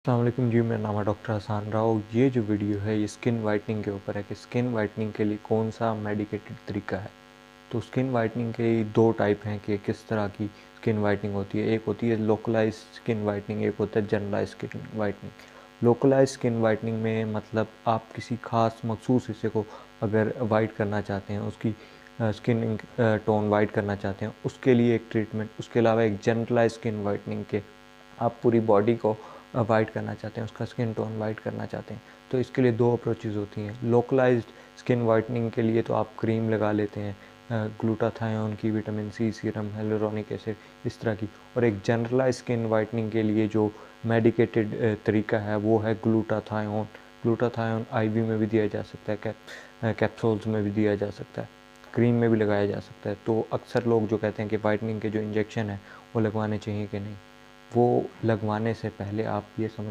अस्सलाम वालेकुम जी, मेरा नाम है डॉक्टर हसान राव। ये जो वीडियो है ये स्किन वाइटनिंग के ऊपर है कि स्किन वाइटनिंग के लिए कौन सा मेडिकेटेड तरीका है। तो स्किन वाइटनिंग के दो टाइप हैं कि किस तरह की स्किन वाइटनिंग होती है। एक होती है लोकलाइज स्किन वाइटनिंग, एक होता है generalize skin whitening. Localize skin whitening में मतलब आप किसी खास मखसूस हिस्से को अगर वाइट करना चाहते हैं, उसकी स्किन टोन वाइट करना चाहते हैं, उसके लिए एक ट्रीटमेंट। उसके अलावा एक जनरलाइज स्किन वाइटनिंग के आप पूरी बॉडी को वाइट करना चाहते हैं, उसका स्किन टोन वाइट करना चाहते हैं, तो इसके लिए दो अप्रोचेज़ होती हैं। लोकलाइज्ड स्किन वाइटनिंग के लिए तो आप क्रीम लगा लेते हैं, ग्लूटाथायोन की, विटामिन सी सीरम, हेलुरोनिक एसिड, इस तरह की। और एक जनरलाइज स्किन वाइटनिंग के लिए जो मेडिकेटेड तरीका है वो है ग्लूटाथायोन। ग्लूटाथायोन आईवी में भी दिया जा सकता है, कैप्सूल्स में भी दिया जा सकता है, क्रीम में भी लगाया जा सकता है। तो अक्सर लोग जो कहते हैं कि वाइटनिंग के जो इंजेक्शन है वो लगवाने चाहिए कि नहीं, वो लगवाने से पहले आप ये समझ